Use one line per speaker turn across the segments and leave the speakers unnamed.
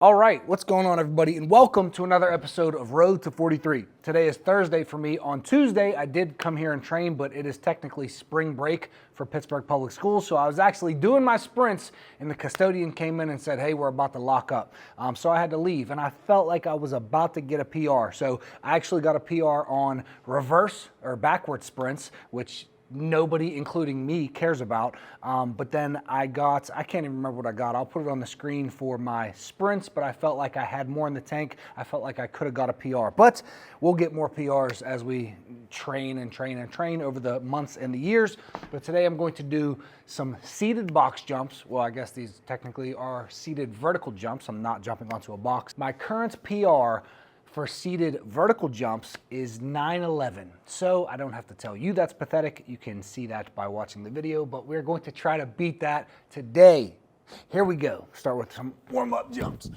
All right, what's going on, everybody, and welcome to another episode of Road to 43. Today is Thursday for me. On Tuesday, I did come here and train, but it is technically spring break for Pittsburgh Public Schools, so I was actually doing my sprints, and the custodian came in and said, hey, we're about to lock up. So I had to leave, and I felt like I was about to get a PR. So I actually got a PR on reverse or backward sprints, which nobody, including me, cares about. But then I can't even remember what I got. I'll put it on the screen for my sprints, but I felt like I had more in the tank. I felt like I could have got a PR, but we'll get more PRs as we train and train and train over the months and the years. But today I'm going to do some seated box jumps. Well, I guess these technically are seated vertical jumps. I'm not jumping onto a box. My current PR for seated vertical jumps is 9/11. So I don't have to tell you that's pathetic. You can see that by watching the video, but we're going to try to beat that today. Here we go. Start with some warm-up jumps.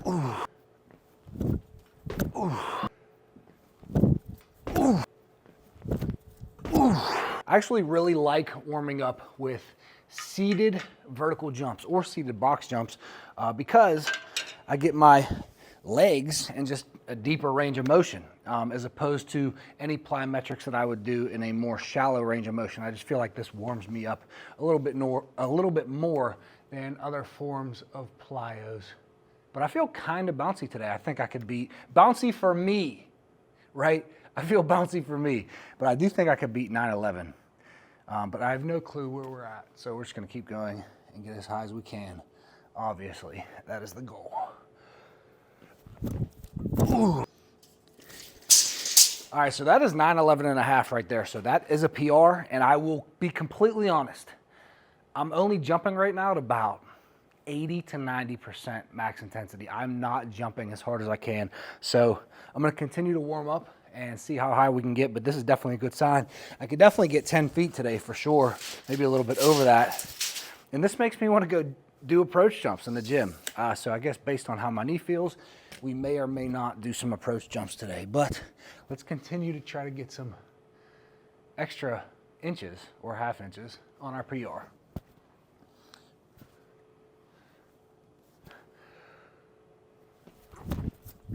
Ooh. Ooh. Ooh. Ooh. I actually really like warming up with seated vertical jumps or seated box jumps because I get my legs in just a deeper range of motion as opposed to any plyometrics that I would do in a more shallow range of motion. I just feel like this warms me up a little bit more than other forms of plyos. But I feel kind of bouncy today. I think I could beat bouncy for me, right? I feel bouncy for me, but I do think I could beat 9/11. But I have no clue where we're at. So we're just gonna keep going and get as high as we can. Obviously, that is the goal. Ooh. All right, so that is 9/11 and a half right there. So that is a PR, and I will be completely honest. I'm only jumping right now at about 80 to 90% max intensity. I'm not jumping as hard as I can. So I'm gonna continue to warm up and see how high we can get, but this is definitely a good sign. I could definitely get 10 feet today for sure, maybe a little bit over that. And this makes me want to go do approach jumps in the gym. So I guess based on how my knee feels, we may or may not do some approach jumps today, but let's continue to try to get some extra inches or half inches on our PR.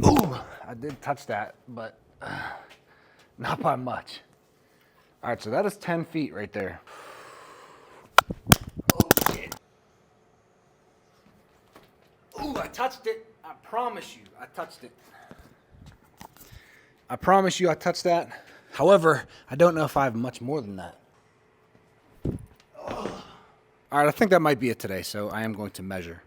Ooh, I did touch that, but not by much. All right, so that is 10 feet right there. Oh, shit. Ooh, I touched it. I promise you, I touched it. I promise you I touched that. However, I don't know if I have much more than that. All right, I think that might be it today, so I am going to measure.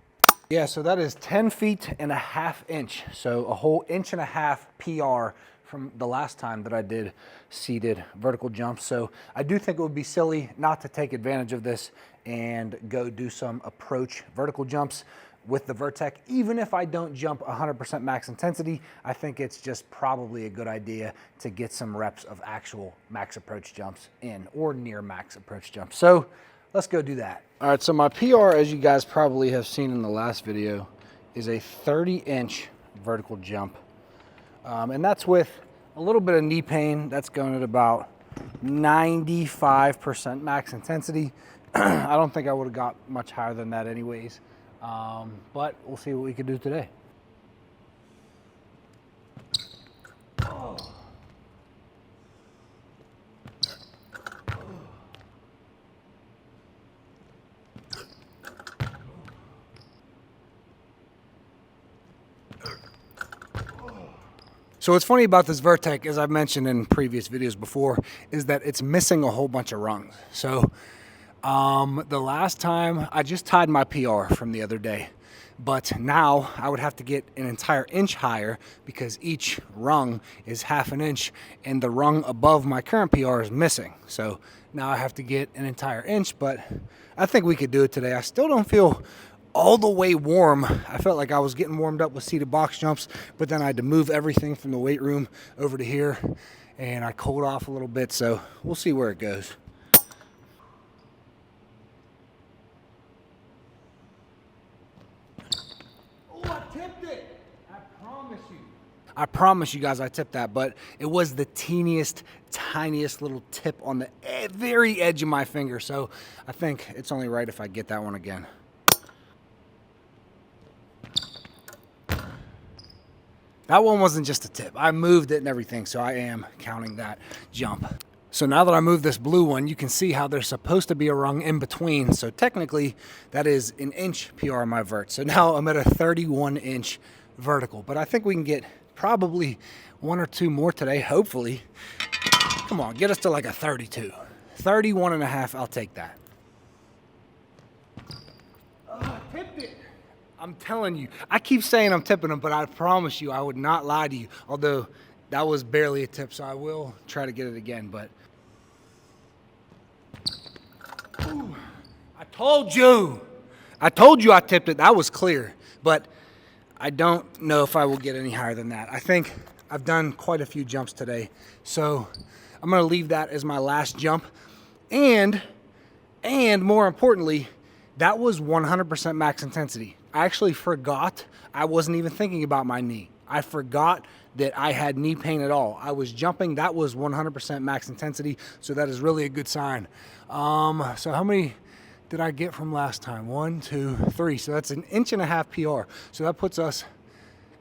Yeah, so that is 10 feet and a half inch. So a whole inch and a half PR from the last time that I did seated vertical jumps. So I do think it would be silly not to take advantage of this and go do some approach vertical jumps with the Vertec. Even if I don't jump 100% max intensity, I think it's just probably a good idea to get some reps of actual max approach jumps in or near max approach jumps. So let's go do that. All right, so my PR, as you guys probably have seen in the last video, is a 30-inch vertical jump. And that's with a little bit of knee pain. That's going at about 95% max intensity. I don't think I would have got much higher than that anyways. But we'll see what we can do today. Oh. So what's funny about this Vertec, as I've mentioned in previous videos before, is that it's missing a whole bunch of rungs. So the last time I just tied my PR from the other day, but now I would have to get an entire inch higher because each rung is half an inch and the rung above my current PR is missing. So now I have to get an entire inch, but I think we could do it today. I still don't feel all the way warm. I felt like I was getting warmed up with seated box jumps, but then I had to move everything from the weight room over to here and I cooled off a little bit. So we'll see where it goes. Oh, I tipped it. I promise you. I promise you guys I tipped that, but it was the teeniest, tiniest little tip on the very edge of my finger. So I think it's only right if I get that one again. That one wasn't just a tip. I moved it and everything, so I am counting that jump. So now that I moved this blue one, you can see how there's supposed to be a rung in between. So technically, that is an inch PR on my vert. So now I'm at a 31-inch vertical. But I think we can get probably one or two more today, hopefully. Come on, get us to like a 32. 31 and a half, I'll take that. I tipped it. I'm telling you, I keep saying I'm tipping them, but I promise you I would not lie to you. Although that was barely a tip, so I will try to get it again. But ooh, I told you I tipped it. That was clear, but I don't know if I will get any higher than that. I think I've done quite a few jumps today, so I'm gonna leave that as my last jump. And more importantly, that was 100% max intensity. I actually forgot. I wasn't even thinking about my knee. I forgot that I had knee pain at all. I was jumping. That was 100% max intensity, so that is really a good sign. So how many did I get from last time? 1, 2, 3. So that's an inch and a half PR. So that puts us,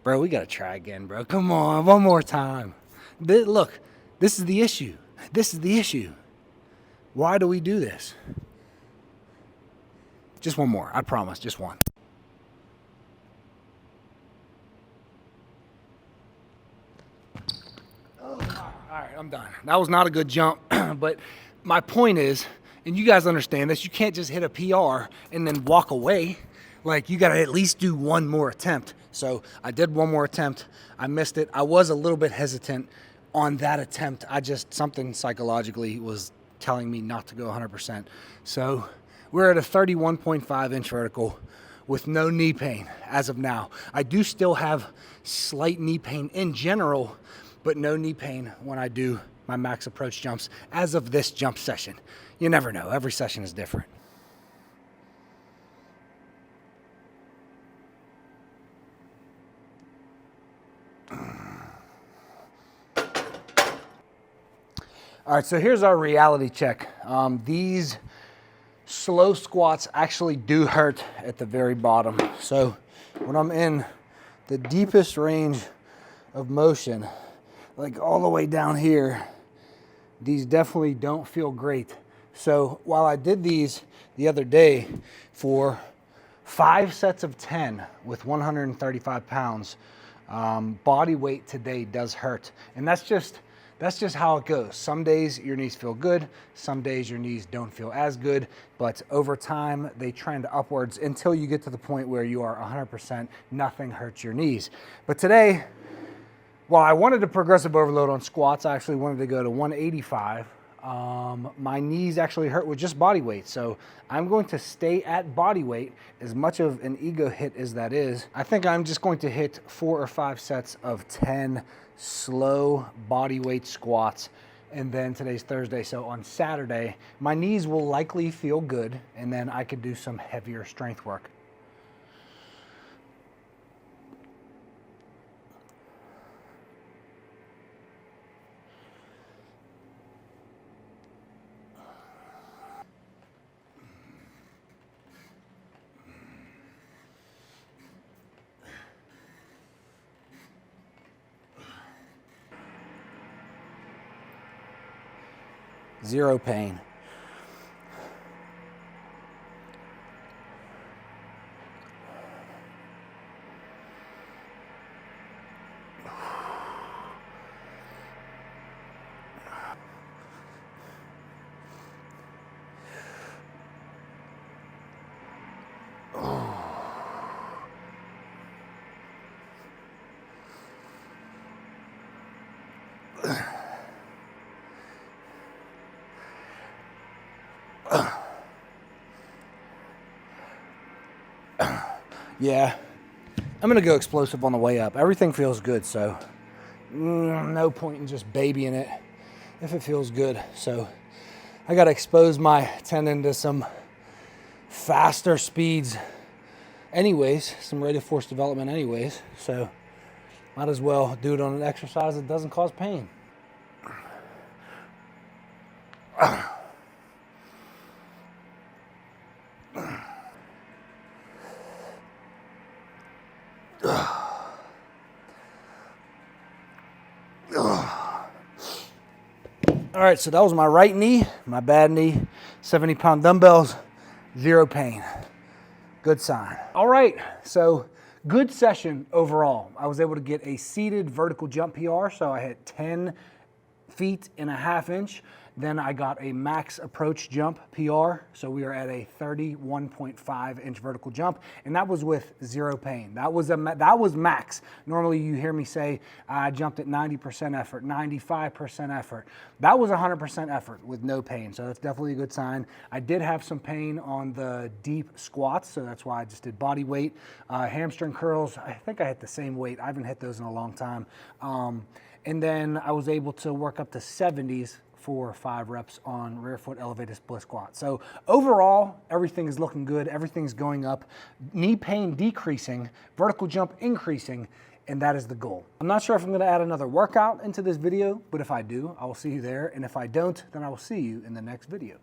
bro, we got to try again, bro. Come on, one more time. Look, this is the issue. This is the issue. Why do we do this? Just one more, I promise, just one. All right, I'm done. That was not a good jump, but my point is, and you guys understand this, you can't just hit a PR and then walk away. Like, you gotta at least do one more attempt. So I did one more attempt. I missed it. I was a little bit hesitant on that attempt. Something psychologically was telling me not to go 100%. So we're at a 31.5 inch vertical with no knee pain as of now. I do still have slight knee pain in general, but no knee pain when I do my max approach jumps as of this jump session. You never know, every session is different. All right, so here's our reality check. These slow squats actually do hurt at the very bottom. So when I'm in the deepest range of motion, like all the way down here, these definitely don't feel great. So while I did these the other day for 5 sets of 10 with 135 pounds, body weight today does hurt. And that's just how it goes. Some days your knees feel good, some days your knees don't feel as good, but over time they trend upwards until you get to the point where you are 100%, nothing hurts your knees. But today, while I wanted to progressive overload on squats, I actually wanted to go to 185. My knees actually hurt with just body weight. So I'm going to stay at body weight, as much of an ego hit as that is. I think I'm just going to hit 4 or 5 sets of 10 slow body weight squats. And then today's Thursday, so on Saturday, my knees will likely feel good, and then I could do some heavier strength work. Zero pain. Yeah, I'm gonna go explosive on the way up. Everything feels good, so no point in just babying it if it feels good. So I gotta expose my tendon to some faster speeds anyways, some rate of force development anyways. So might as well do it on an exercise that doesn't cause pain. All right, so that was my right knee, my bad knee, 70-pound dumbbells, 0 pain. Good sign. All right, so good session overall. I was able to get a seated vertical jump PR, so I hit 10 feet and a half inch. Then I got a max approach jump PR, so we are at a 31.5 inch vertical jump, and that was with 0 pain. That was max. Normally you hear me say I jumped at 90% effort, 95% effort. That was 100% effort with no pain, so that's definitely a good sign. I did have some pain on the deep squats, so that's why I just did body weight. Hamstring curls, I think I hit the same weight. I haven't hit those in a long time. And then I was able to work up to 70s for 5 reps on rear foot elevated split squat. So overall, everything is looking good. Everything's going up. Knee pain decreasing, vertical jump increasing, and that is the goal. I'm not sure if I'm gonna add another workout into this video, but if I do, I will see you there. And if I don't, then I will see you in the next video.